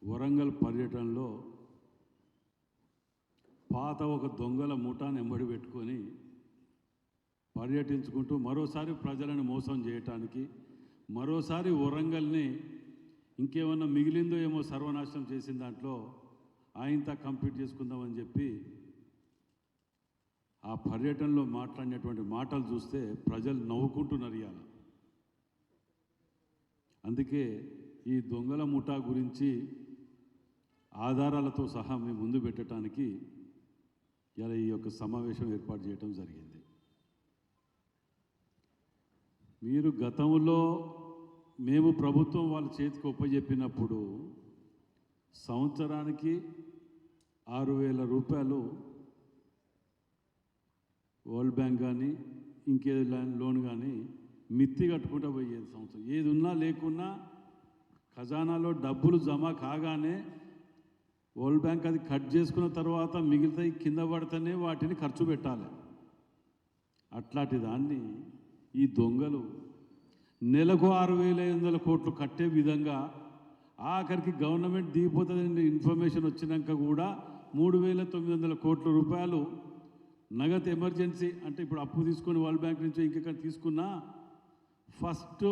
వరంగల్ పర్యటనలో పాత ఒక దొంగల ముఠాను ఎంబడి పెట్టుకొని పర్యటించుకుంటూ మరోసారి ప్రజలను మోసం చేయటానికి, మరోసారి వరంగల్ని ఇంకేమన్నా మిగిలిందో ఏమో సర్వనాశనం చేసిన దాంట్లో ఆయనతో కంప్లీట్ చేసుకుందామని చెప్పి ఆ పర్యటనలో మాట్లాడినటువంటి మాటలు చూస్తే ప్రజలు నవ్వుకుంటున్నారు ఇవాళ. అందుకే ఈ దొంగల ముఠా గురించి ఆధారాలతో సహా మేము ముందు పెట్టడానికి ఇలా ఈ యొక్క సమావేశం ఏర్పాటు చేయడం జరిగింది. మీరు గతంలో మేము ప్రభుత్వం వాళ్ళ చేతికి ఒప్పజెప్పినప్పుడు సంవత్సరానికి 6,000 రూపాయలు వరల్డ్ బ్యాంక్ కానీ ఇంకేది లోన్ కానీ మిత్తి కట్టుకుంటూ పోయేది సంవత్సరం. ఏది ఉన్నా లేకున్నా ఖజానాలో డబ్బులు జమ కాగానే వరల్డ్ బ్యాంక్ అది కట్ చేసుకున్న తర్వాత మిగిలితే కింద పడితేనే వాటిని ఖర్చు పెట్టాలి. అట్లాంటి దాన్ని ఈ దొంగలు నెలకు 6,500 కోట్లు కట్టే విధంగా ఆఖరికి గవర్నమెంట్ దిగిపోతుందని ఇన్ఫర్మేషన్ వచ్చినాక కూడా 3,900 కోట్ల రూపాయలు నగదు ఎమర్జెన్సీ అంటే ఇప్పుడు అప్పు తీసుకొని వరల్డ్ బ్యాంక్ నుంచి ఇంకెక్కడ తీసుకున్నా ఫస్ట్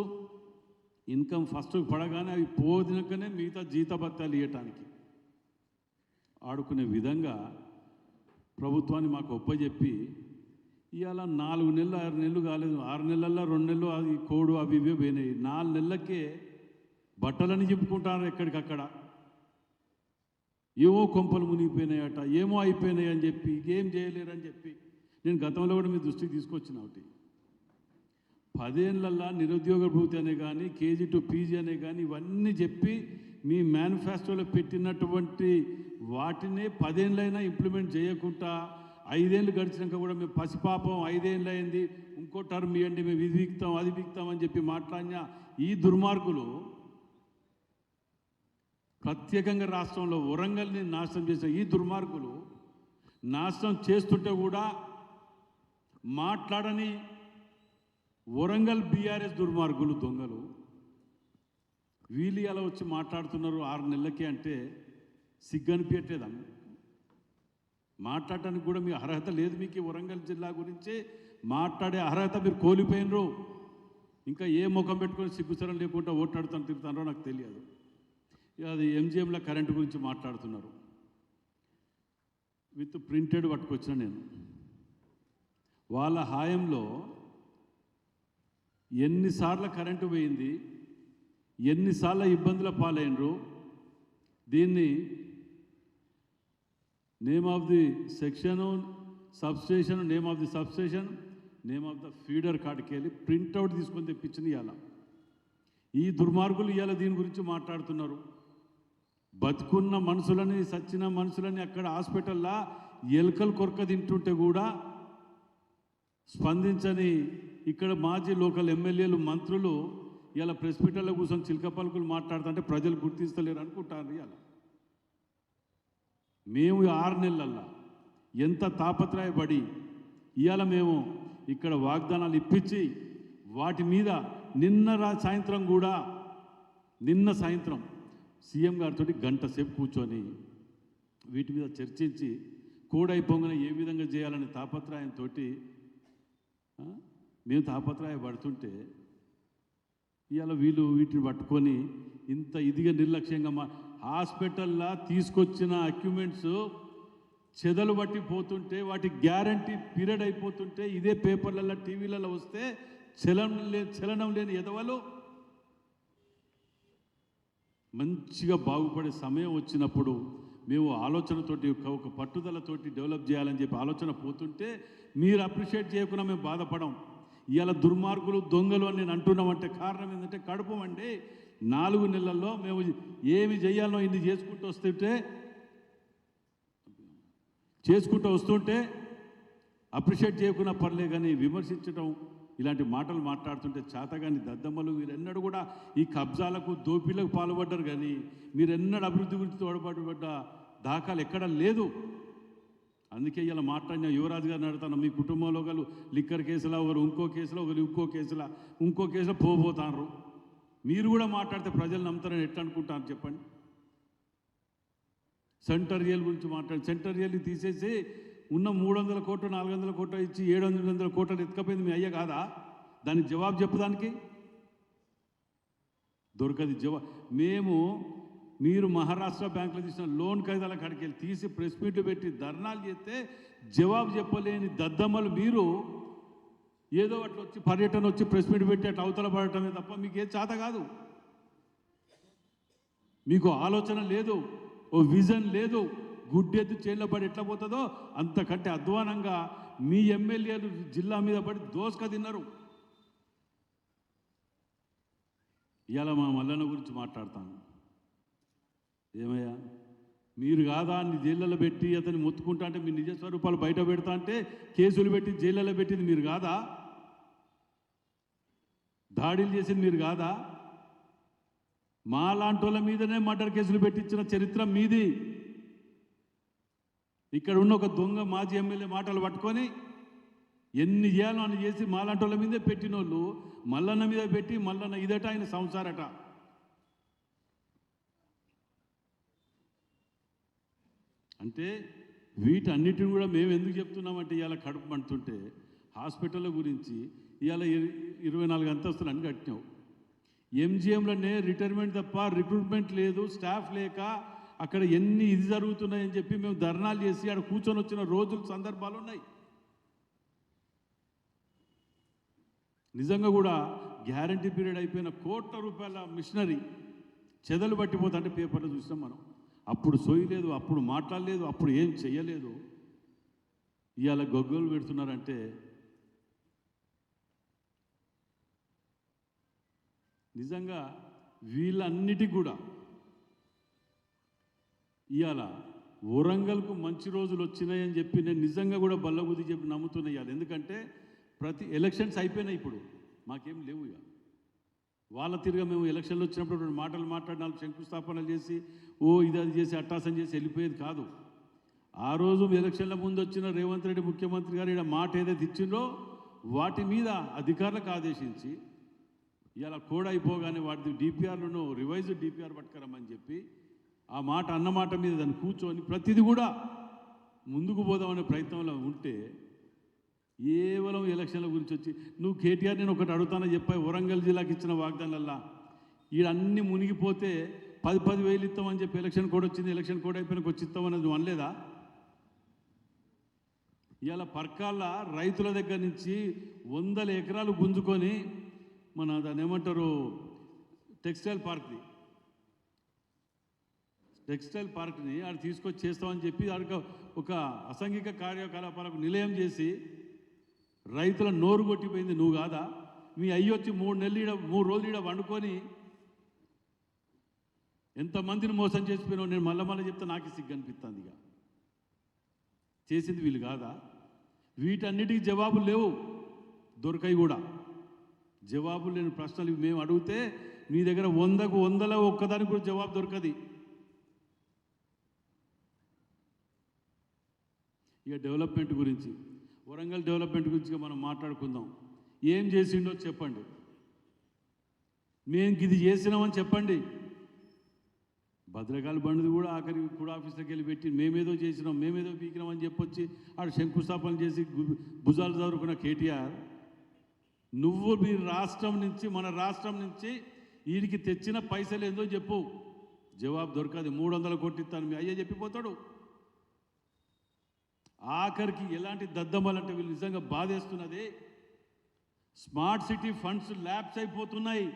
ఇన్కమ్ ఫస్ట్ పడగానే అవి పోదినకనే మిగతా జీతభత్యాలు ఇవ్వటానికి ఆడుకునే విధంగా ప్రభుత్వాన్ని మాకు ఒప్పజెప్పి ఇవాళ 4 నెలలు 6 నెలలు కాలేదు, 6 నెలల్లో 2 నెలలు అది కోడు అవి ఇవే పోయినాయి. 4 నెలలకే బట్టలని చెప్పుకుంటారు ఎక్కడికక్కడ. ఏమో కొంపలు మునిగిపోయినాయట, ఏమో అయిపోయినాయి అని చెప్పి ఏం చేయలేరని చెప్పి నేను గతంలో కూడా మీ దృష్టికి తీసుకొచ్చిన ఒకటి 10 ఏళ్ళల్లో నిరుద్యోగ భృతి అనే కానీ కేజీ టు పీజీ అనే కానీ ఇవన్నీ చెప్పి మీ మేనిఫెస్టోలో పెట్టినటువంటి వాటినే 10 ఏళ్ళైనా ఇంప్లిమెంట్ చేయకుండా 5 ఏళ్ళు గడిచినాక కూడా మేము పసిపాపం 5 ఏళ్ళు అయింది ఇంకో టర్మ్ ఇవ్వండి మేము ఇది వీక్తాం అది వీక్తామని చెప్పి మాట్లాడిన ఈ దుర్మార్గులు ప్రత్యేకంగా రాష్ట్రంలో వరంగల్ని నాశనం చేసిన ఈ దుర్మార్గులు నాశనం చేస్తుంటే కూడా మాట్లాడని వరంగల్ బీఆర్ఎస్ దుర్మార్గులు దొంగలు వీళ్ళు అలా వచ్చి మాట్లాడుతున్నారు 6 నెలలకే అంటే సిగ్గనిపించట్లేదా? మాట్లాడటానికి కూడా మీ అర్హత లేదు. మీకు వరంగల్ జిల్లా గురించి మాట్లాడే అర్హత మీరు కోల్పోయినరు. ఇంకా ఏ ముఖం పెట్టుకొని సిగ్గుసరం లేకుండా ఓట్లాడుతాను తిరుగుతారో నాకు తెలియదు. అది ఎంజిఎంల కరెంటు గురించి మాట్లాడుతున్నారు. విత్ ప్రింటెడ్ పట్టుకొచ్చిన నేను వాళ్ళ హాయంలో ఎన్నిసార్లు కరెంటు పోయింది, ఎన్నిసార్లు ఇబ్బందుల పాలైనరు. దీన్ని name of the section substation, name of the substation, name of the feeder కార్డుకి వెళ్ళి ప్రింట్అవుట్ తీసుకొని తెప్పించింది ఇవాళ. ఈ దుర్మార్గులు ఇవాళ దీని గురించి మాట్లాడుతున్నారు. బతుకున్న మనుషులని సచ్చిన మనుషులని అక్కడ హాస్పిటల్లో ఎలుకలు కొరక తింటుంటే కూడా స్పందించని ఇక్కడ మాజీ లోకల్ ఎమ్మెల్యేలు మంత్రులు ఇలా ప్రెస్ మీటర్లో కూర్చొని చిలక పలుకులు మాట్లాడుతుంటే ప్రజలు గుర్తిస్తలేరు అనుకుంటారు. ఇవాళ మేము 6 నెలలల్లో ఎంత తాపత్రయపడి ఇవాళ మేము ఇక్కడ వాగ్దానాలు ఇప్పించి వాటి మీద నిన్న సాయంత్రం సీఎం గారితో గంట సేపు కూర్చొని వీటి మీద చర్చించి కోడైపోగానే ఏ విధంగా చేయాలనే తాపత్రయంతో మేము తాపత్రయపడుతుంటే ఇవాళ వీళ్ళు వీటిని పట్టుకొని ఇంత ఇదిగా నిర్లక్ష్యంగా హాస్పిటల్లో తీసుకొచ్చిన ఎక్విప్మెంట్స్ చెదలు పట్టిపోతుంటే వాటి గ్యారంటీ పీరియడ్ అయిపోతుంటే ఇదే పేపర్లలో టీవీలలో వస్తే చలనం లేని ఎదవలు మంచిగా బాగుపడే సమయం వచ్చినప్పుడు మేము ఆలోచనతోటి ఒక పట్టుదలతోటి డెవలప్ చేయాలని చెప్పి ఆలోచన పోతుంటే మీరు అప్రిషియేట్ చేయకుండా మేము బాధపడం. ఇవాళ దుర్మార్గులు దొంగలు అని నేను అంటున్నామంటే కారణం ఏంటంటే కడుపమండి 4 నెలల్లో మేము ఏమి చేయాలో ఇన్ని చేసుకుంటూ వస్తుంటే అప్రిషియేట్ చేయకుండా పర్లే కానీ విమర్శించడం ఇలాంటి మాటలు మాట్లాడుతుంటే చేతగాని దద్దమ్మలు మీరెన్నడూ కూడా ఈ కబ్జాలకు దోపిలకు పాల్పడ్డారు. కానీ మీరెన్నడూ అభివృద్ధి గురించి తోడ్పడ్డ దాఖలు ఎక్కడా లేదు. అందుకే ఇలా మాట్లాడిన యువరాజు గారిని అడుగుతాను, మీ కుటుంబంలో ఒకరు లిక్కర్ కేసులో ఒకరు ఇంకో కేసులో పోబోతారు. మీరు కూడా మాట్లాడితే ప్రజలు నమ్ముతారని ఎట్లా అనుకుంటారు చెప్పండి? సెంటరియల్ గురించి మాట్లాడి సెంటరియల్ని తీసేసి ఉన్న 300 కోట్లు 400 కోట్లు ఇచ్చి 700 కోట్లు ఎత్తుకపోయింది మీ అయ్య కాదా? దానికి జవాబు చెప్పడానికి దొరకది జవాబు. మీరు మహారాష్ట్ర బ్యాంకులో తీసిన లోన్ ఖైదాల కాడికి వెళ్ళి తీసి ప్రెస్ మీట్లు పెట్టి ధర్నాలు చేస్తే జవాబు చెప్పలేని దద్దమ్మలు మీరు ఏదో అట్లా వచ్చి పర్యటన వచ్చి ప్రెస్ మీట్ పెట్టి అట్లా అవతల పడటమే తప్ప మీకు ఏ చేత కాదు. మీకు ఆలోచన లేదు, ఓ విజన్ లేదు. గుడ్డెద్దు చేళ్ళ పడి ఎట్లా పోతుందో అంతకంటే అధ్వానంగా మీ ఎమ్మెల్యేలు జిల్లా మీద పడి దోసుక తిన్నారు. ఇవాళ మా మల్లన్న గురించి మాట్లాడతాను. ఏమయ్యా మీరు కాదా అన్ని జైళ్ళలో పెట్టి అతన్ని మొత్తుకుంటా అంటే మీ నిజ స్వరూపాలు బయట పెడతా అంటే కేసులు పెట్టి జైళ్ళలో పెట్టింది మీరు కాదా? దాడులు చేసింది మీరు కాదా? మా లాంటి వాళ్ళ మీదనే మర్డర్ కేసులు పెట్టించిన చరిత్ర మీది. ఇక్కడ ఉన్న ఒక దొంగ మాజీ ఎమ్మెల్యే మాటలు పట్టుకొని ఎన్ని చేయాలో అని చేసి మాలాంటి వాళ్ళ మీదే పెట్టిన వాళ్ళు మల్లన్న మీద పెట్టి మల్లన్న ఇదట ఆయన సంసారట. అంటే వీటన్నిటిని కూడా మేము ఎందుకు చెప్తున్నామంటే ఇవాళ కడుపు మంటుంటే హాస్పిటల్ గురించి ఇవాళ 24 అంతస్తులు అని కట్టినావు. ఎంజిఎంలోనే రిటైర్మెంట్ తప్ప రిక్రూట్మెంట్ లేదు, స్టాఫ్ లేక అక్కడ ఎన్ని ఇది జరుగుతున్నాయని చెప్పి మేము ధర్నాలు చేసి అక్కడ కూర్చొని వచ్చిన రోజులు సందర్భాలు ఉన్నాయి. నిజంగా కూడా గ్యారంటీ పీరియడ్ అయిపోయిన కోట్ల రూపాయల మిషనరీ చెదలు పట్టిపోతా అంటే పేపర్లో చూసినాం మనం. అప్పుడు సోయలేదు, అప్పుడు మాట్లాడలేదు, అప్పుడు ఏం చెయ్యలేదు. ఇవాళ గొగ్గలు పెడుతున్నారంటే నిజంగా వీళ్ళన్నిటికీ కూడా ఇవాళ వరంగల్కు మంచి రోజులు వచ్చినాయని చెప్పి నేను నిజంగా కూడా బల్లగుద్ది చెప్పి నమ్ముతున్నా ఇవాళ. ఎందుకంటే ప్రతి ఎలక్షన్స్ అయిపోయినాయి, ఇప్పుడు మాకేం లేవు. ఇక వాళ్ళ తిరిగా మేము ఎలక్షన్లు వచ్చినప్పుడు మాటలు మాట్లాడినాలు శంకుస్థాపనలు చేసి ఇది అది చేసి అట్టాసం చేసి వెళ్ళిపోయేది కాదు. ఆ రోజు ఎలక్షన్ల ముందు వచ్చిన రేవంత్ రెడ్డి ముఖ్యమంత్రి గారు ఇక్కడ మాట ఏదైతే ఇచ్చిందో వాటి మీద అధికారులకు ఆదేశించి ఇలా కోడ్ అయిపోగానే వాటి డిపిఆర్లను రివైజ్డ్ డిపిఆర్ పట్టుకురమ్మని చెప్పి ఆ మాట అన్నమాట మీద దాన్ని కూర్చొని ప్రతిదీ కూడా ముందుకు పోదామనే ప్రయత్నంలో ఉంటే కేవలం ఎలక్షన్ల గురించి వచ్చి నువ్వు కేటీఆర్ నేను ఒకటి అడుగుతానని చెప్పాయి వరంగల్ జిల్లాకి ఇచ్చిన వాగ్దానాలల్లా ఈడన్నీ మునిగిపోతే 10,000 ఇస్తామని చెప్పి ఎలక్షన్ కోడ్ వచ్చింది, ఎలక్షన్ కోడ్ అయిపోయినాక వచ్చి ఇస్తామనేది నువ్వు అనలేదా? ఇవాళ పర్కాల రైతుల దగ్గర నుంచి 100 ఎకరాలు గుంజుకొని మన దాన్ని ఏమంటారు టెక్స్టైల్ పార్క్ని ఆడ తీసుకొచ్చి చేస్తామని చెప్పి ఆడికి ఒక అసాంఘిక కార్యకలాపాలకు నిలయం చేసి రైతుల నోరు కొట్టిపోయింది నువ్వు కాదా? మీ అయ్యొచ్చి 3 రోజులు ఈడ వండుకొని ఎంతమందిని మోసం చేసిపోయినావు. నేను మళ్ళీ చెప్తే నాకు సిగ్గు అనిపిస్తుంది. ఇక చేసింది వీళ్ళు కాదా? వీటన్నిటికీ జవాబులు లేవు, దొరకాయి కూడా. జవాబులు లేని ప్రశ్నలు మేము అడిగితే మీ దగ్గర 100కు 100లో ఒక్కదానికి కూడా జవాబు దొరకది. ఇక డెవలప్మెంట్ గురించి, వరంగల్ డెవలప్మెంట్ గురించి మనం మాట్లాడుకుందాం. ఏం చేసిండో చెప్పండి, మేము ఇది చేసినామని చెప్పండి. భద్రకాళి బండిది కూడా ఆఖరి కూడా ఆఫీస్లోకి వెళ్ళి పెట్టి మేమేదో చేసినాం మేమేదో పీకినామని చెప్పొచ్చి ఆడ శంకుస్థాపన చేసి భుజాలు చదువుకున్న కేటీఆర్, నువ్వు మీ రాష్ట్రం నుంచి మన రాష్ట్రం నుంచి వీడికి తెచ్చిన పైసలు ఏందో చెప్పు. జవాబు దొరకదు. 300 కోట్లు ఇస్తాను మీ అయ్యే చెప్పిపోతాడు. ఆఖరికి ఎలాంటి దద్దమ్మలంటే వీళ్ళు నిజంగా బాధేస్తున్నది. స్మార్ట్ సిటీ ఫండ్స్ ల్యాబ్స్ అయిపోతున్నాయి.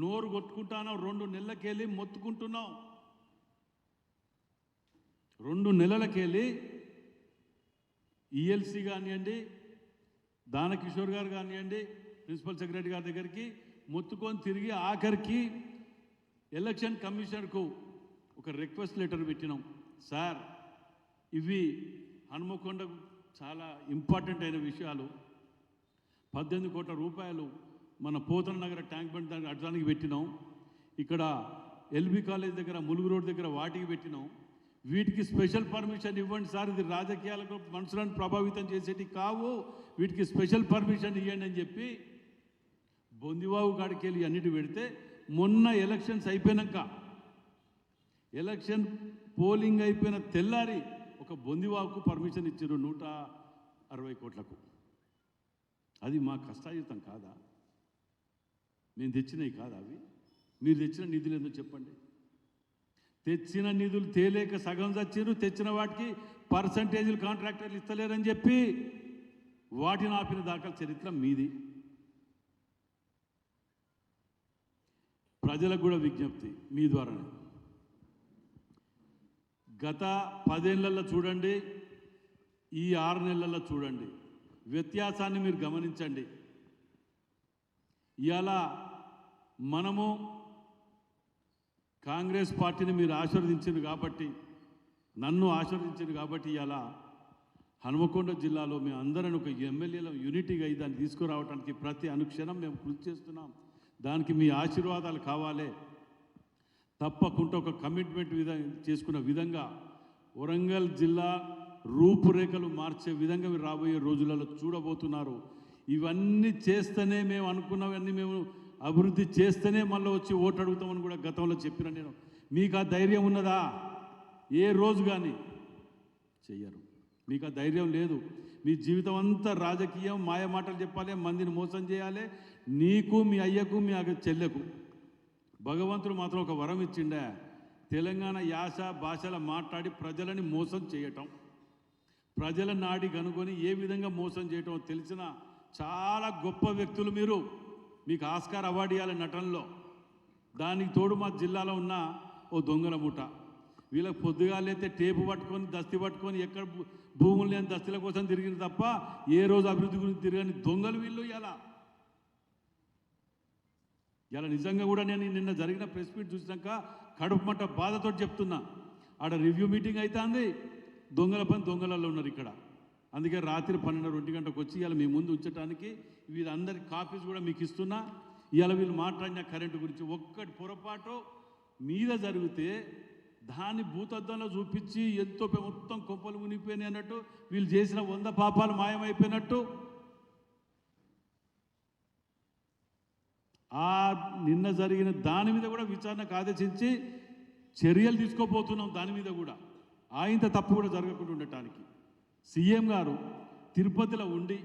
నోరు కొట్టుకుంటాను 2 నెలలకెళ్ళి మొత్తుకుంటున్నాం. 2 నెలలకెళ్ళి ఈఎల్సీ కానివ్వండి, దానకిషోర్ గారు కానివ్వండి, ప్రిన్సిపల్ సెక్రటరీ గారి దగ్గరికి మొత్తుకొని తిరిగి ఆఖరికి ఎలక్షన్ కమిషనర్కు ఒక రిక్వెస్ట్ లెటర్ పెట్టినాం. సార్, ఇవి హనుమకొండకు చాలా ఇంపార్టెంట్ అయిన విషయాలు. 18 కోట్ల రూపాయలు మన పోతన నగర ట్యాంక్ బండ్ దగ్గర అడ్డానికి పెట్టినాం. ఇక్కడ ఎల్బీ కాలేజ్ దగ్గర ములుగు రోడ్ దగ్గర వాటికి పెట్టినాం. వీటికి స్పెషల్ పర్మిషన్ ఇవ్వండి సార్, ఇది రాజకీయాలకు మనుషులను ప్రభావితం చేసేటి కావు, వీటికి స్పెషల్ పర్మిషన్ ఇవ్వండి అని చెప్పి బొందివాగు కాడికి వెళ్ళి అన్నిటి పెడితే మొన్న ఎలక్షన్స్ అయిపోయాక ఎలక్షన్ పోలింగ్ అయిపోయిన తెల్లారి ఒక బొందివాకు పర్మిషన్ ఇచ్చారు 160 కోట్లకు. అది మా కష్టాయుతం కాదా? మేము తెచ్చినవి కాదా అవి? మీరు తెచ్చిన నిధులు ఏందో చెప్పండి. తెచ్చిన నిధులు తేలేక సగం చచ్చారు. తెచ్చిన వాటికి పర్సంటేజీలు కాంట్రాక్టర్లు ఇస్తలేరని చెప్పి వాటిని ఆపిన దాఖలు చరిత్ర మీది. ప్రజలకు కూడా విజ్ఞప్తి మీ ద్వారానే, గత 10 ఏళ్లలో చూడండి, ఈ 6 నెలల్లో చూడండి, వ్యత్యాసాన్ని మీరు గమనించండి. ఇవాళ మనము కాంగ్రెస్ పార్టీని మీరు ఆశీర్వదించారు కాబట్టి, నన్ను ఆశీర్వదించారు కాబట్టి ఇవాళ హనుమకొండ జిల్లాలో మేము అందరం ఒక ఎమ్మెల్యేల యూనిటీగా దాన్ని తీసుకురావడానికి ప్రతి అనుక్షణం మేము కృషి చేస్తున్నాం. దానికి మీ ఆశీర్వాదాలు కావాలి. తప్పకుండా ఒక కమిట్మెంట్ చేసుకున్న విధంగా వరంగల్ జిల్లా రూపురేఖలు మార్చే విధంగా మీరు రాబోయే రోజులలో చూడబోతున్నారు. ఇవన్నీ చేస్తేనే మేము అనుకున్నవన్నీ మేము అభివృద్ధి చేస్తేనే మళ్ళీ వచ్చి ఓటు అడుగుతామని కూడా గతంలో చెప్పిన నేను. మీకు ఆ ధైర్యం ఉన్నదా? ఏ రోజు కానీ చెయ్యరు. మీకు ఆ ధైర్యం లేదు. మీ జీవితం అంతా రాజకీయం, మాయ మాటలు చెప్పాలి, మందిని మోసం చేయాలి. నీకు, మీ అయ్యకు, మీ చెల్లెకు భగవంతుడు మాత్రం ఒక వరం ఇచ్చిండే, తెలంగాణ యాస భాషల మాట్లాడి ప్రజలని మోసం చేయటం, ప్రజల నాడి కనుగొని ఏ విధంగా మోసం చేయటం తెలిసిన చాలా గొప్ప వ్యక్తులు మీరు. మీకు ఆస్కార్ అవార్డు ఇవ్వాలి నటనలో. దానికి తోడు మా జిల్లాలో ఉన్న ఓ దొంగల ముఠ. వీళ్ళకి పొద్దుగాలైతే టేపు పట్టుకొని దస్తి పట్టుకొని ఎక్కడ భూములు లేని దస్తుల కోసం తిరిగింది తప్ప ఏ రోజు అభివృద్ధి గురించి తిరగని దొంగలు వీళ్ళు. ఇలా నిజంగా కూడా నేను నిన్న జరిగిన ప్రెస్ మీట్ చూసినాక కడుపు మంట బాధతో చెప్తున్నా. ఆడ రివ్యూ మీటింగ్ అవుతుంది, దొంగల పని దొంగలలో ఉన్నారు ఇక్కడ. అందుకే రాత్రి 12-1 గంటకు వచ్చి ఇవాళ మీ ముందు ఉంచడానికి వీళ్ళందరి కాపీస్ కూడా మీకు ఇస్తున్నా. ఇవాళ వీళ్ళు మాట్లాడిన కరెంటు గురించి ఒక్కటి పొరపాటు మీద జరిగితే దాన్ని భూతద్దంలో చూపించి ఎంతో మొత్తం కొంపలు మునిగిపోయినాయి అన్నట్టు, వీళ్ళు చేసిన 100 పాపాలు మాయమైపోయినట్టు. ఆ నిన్న జరిగిన దాని మీద కూడా విచారణకు ఆదేశించి చర్యలు తీసుకోబోతున్నాం. దాని మీద కూడా ఆయంత తప్పు కూడా జరగకుండా ఉండటానికి సీఎం గారు తిరుపతిలో ఉండి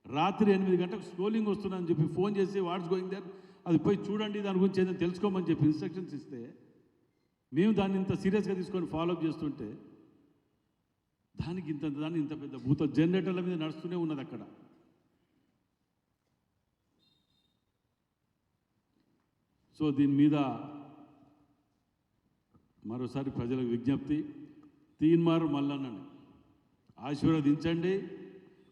రాత్రి 8 గంటలకు స్క్రోలింగ్ వస్తుందని చెప్పి ఫోన్ చేసి వాట్స్ గోయింగ్ దేర్, అది పోయి చూడండి, దాని గురించి ఏదైనా తెలుసుకోమని చెప్పి ఇన్స్ట్రక్షన్స్ ఇస్తే మేము దాన్ని ఇంత సీరియస్గా తీసుకొని ఫాలోఅప్ చేస్తుంటే దానికి ఇంత పెద్ద భూత జనరేటర్ల మీద నడుస్తూనే ఉన్నది అక్కడ. సో దీని మీద మరోసారి ప్రజలకు విజ్ఞప్తి, తీన్మార్ మల్లన్నని ఆశీర్వదించండి.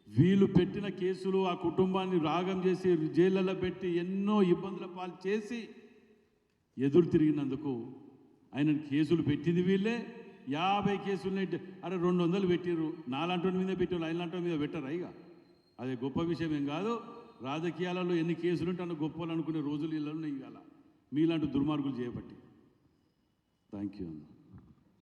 వీళ్ళు పెట్టిన కేసులు ఆ కుటుంబాన్ని రాగం చేసి జైళ్ళలో పెట్టి ఎన్నో ఇబ్బందుల పాలు చేసి ఎదురు తిరిగినందుకు ఆయన కేసులు పెట్టింది వీళ్ళే. 50 కేసులని 200 పెట్టిర్రు. నాలాంటి మీద పెట్టారు, ఆయనలాంటి మీద పెట్టారు. ఇక అదే గొప్ప విషయం ఏం కాదు. రాజకీయాలలో ఎన్ని కేసులు ఉంటే అన్న గొప్పలు అనుకునే రోజులు ఇళ్ళలో ఇవాళ మీలాంటి దుర్మార్గులు చేయబట్టి. థ్యాంక్ యూ అన్న.